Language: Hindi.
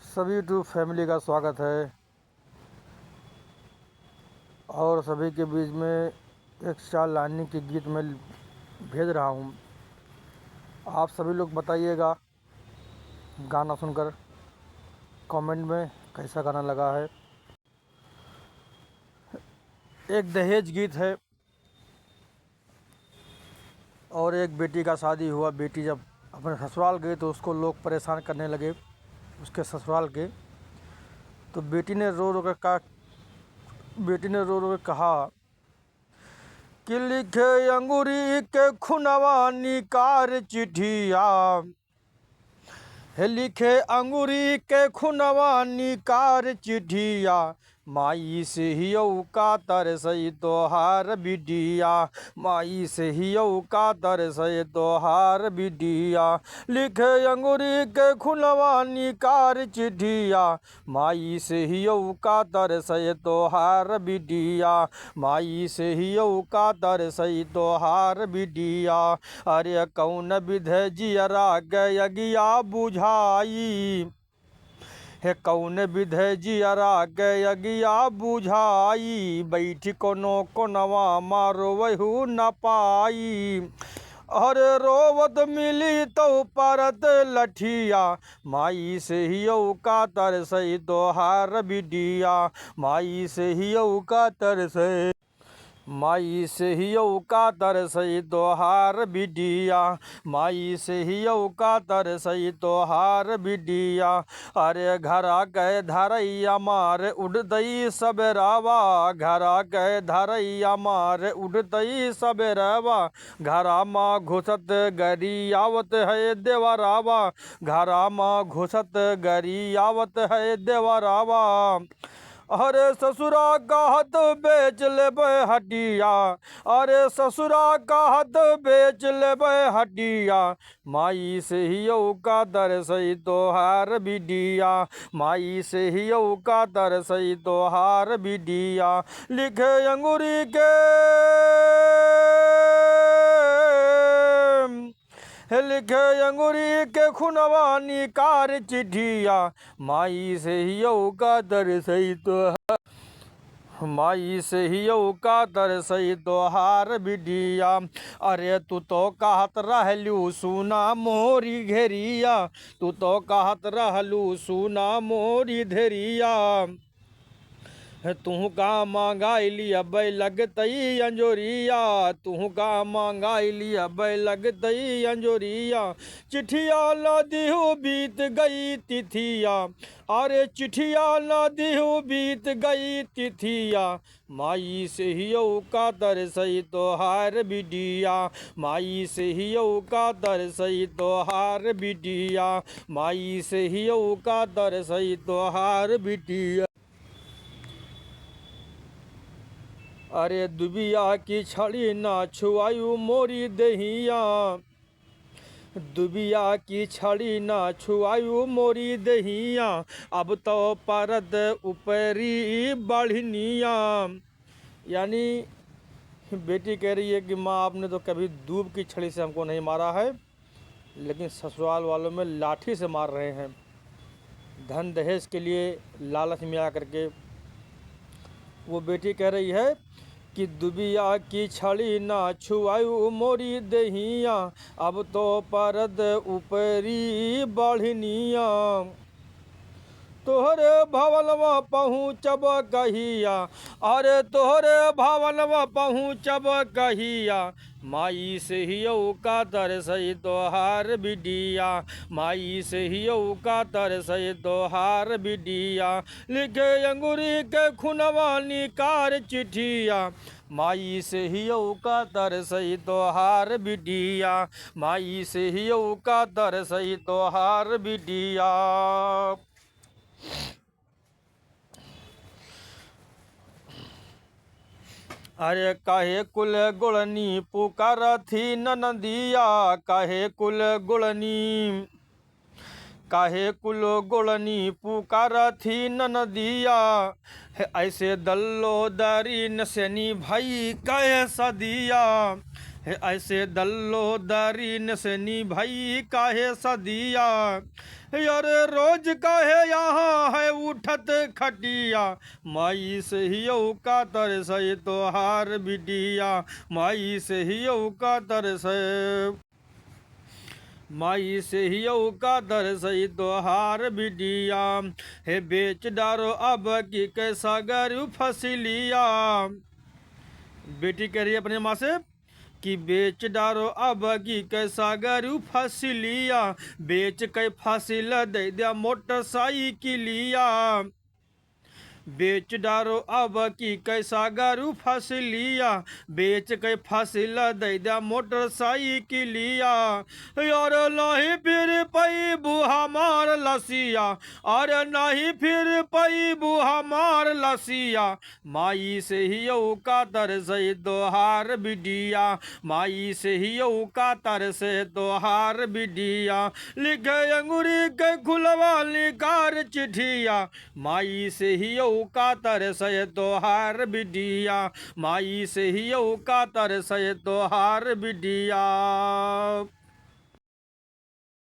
सभी यूट्यूब फैमिली का स्वागत है और सभी के बीच में एक चार लानी के गीत में भेज रहा हूँ। आप सभी लोग बताइएगा गाना सुनकर कमेंट में कैसा गाना लगा है। एक दहेज गीत है और एक बेटी का शादी हुआ। बेटी जब अपने ससुराल गई तो उसको लोग परेशान करने लगे उसके ससुराल के। तो बेटी ने रो रो कर कहा कि लिखे अंगूरी के खुनवा निकार चिट्ठिया, लिखे अंगूरी के खुनवा निकार चिट्ठिया, माई से हियौ का तरसई तोहार बिटिया, माई से हियौ का तरसई तोहार बिटिया, लिखे अंगूरी के खुनवा निकार चिट्ठिया, माई से हियौ का तरसई तोहार बिटिया, माई से हियौ का तरसई तोहार बिटिया। अरे कौन विधे जियरा गयगिया बुझाई, हे कौन विधे जियरा गयगिया बुझाई, बैठ कोनो कोनवा मारो वहु न पाई। अरे रोवत मिली तो परत लठिया, माई से हियौ का तरसई तोहार बिटिया, माई से हियौ का तरसई, माई से हियौ का तरसई तोहार बिटिया, माई से हियौ का तरसई तोहार बिटिया। अरे घरा गए धरैया मार उड़तई सबेरावा, घरा गए धरैया मार उड़तई सबेरावा, घरा माँ घुसत गरियावत है देवरावा, घरा माँ घुसत गरियावत है देवरावा। अरे ससुरा का हाथ बेच लेबै हटिया, अरे ससुरा का हाथ बेच लेबै हटिया, माई से हियौ का तरसई तोहार बिटिया, माई से हियौ का तरसई तोहार बिटिया। लिखे अंगूरी के लिखे अंगूरी के खुनवा निकार चिट्ठिया, माई से हियौ का तरसई तो, माई से हियौ का तरसई तोहार बिटिया। अरे तू तो कहत रहलू सुना मोरी घेरिया, तू तो कहत रहलू सुना मोरी धेरिया, तू का मांगाई लिया बै लगतई अंजोरिया, तू का मांगाई लिया बै लगतई अंजोरिया। चिट्ठिया न दिहु बीत गई तिथिया, अरे चिट्ठिया न दिहु बीत गई तिथिया, माई से हियौ का तरसई तोहार बिटिया, माई से हियौ का तरसई तोहार बिटिया, माई से हियौ का तरसई तोहार बिटिया। अरे दुबिया की छड़ी ना छुआयु मोरी दहिया, दुबिया की छड़ी ना छुआयु मोरी दहिया, अब तो परद ऊपरी बढ़निया। यानी बेटी कह रही है कि माँ आपने तो कभी दूब की छड़ी से हमको नहीं मारा है, लेकिन ससुराल वालों में लाठी से मार रहे हैं, धन दहेज के लिए लालच में आकर के। वो बेटी कह रही है कि दुबिया की छड़ी ना छुआयु मोरी दहिया, अब तो परद ऊपरी बढ़निया। तोहरे भवनवा पहुँचब कहिया, अरे तोहरे भवनवा पहुँचब कहिया, माई से हियौ का तरसई तोहार बिटिया, माई से हियौ का तरसई तोहार बिटिया। लिखे अंगूरी के खुनवा निकार चिट्ठिया, माई से हियौ का तरसई तोहार बिटिया, माई से हियौ का तरसई तोहार बिटिया। अरे काहे कुल गुड़नी पुकार थी ननदिया, काहे कुल गुड़नी, काहे कुल गुड़नी पुकार थी ननदिया, ऐसे दल्लो दरी नसनी भाई कहे सदिया, है ऐसे दल्लो दरीन से निभाई काहे सदिया, यार रोज काहे यहाँ है उठत खटिया, माई से ही का तरस तोहार बिटिया, माई से ही का तरस, माई से ही का दर्श तोहार बिटिया, हे बेच डारो अब की कैसा गरु फसलिया। बेटी कह रही है अपने माँ से कि बेच डारो अब की कैसा गरु फसलिया, बेच के फसल दे दिया मोटरसाइकिलिया, बेच डारो अब की कैसा गरु फसलिया, बेच के फसल दे दिया मोटरसाइकिलिया, और नहीं फिर पई बुहा मार लसिया, और नहीं फिर पई बुहा मार लसिया, माई से ही का तरस तोहार बिटिया, माई से ही का तरस तोहार बिटिया, लिखे अंगूरी के खुलवा लिकार चिट्ठिया, माई से ही का तरस तोहार बिटिया, माई से ही का तरस तोहार बिटिया।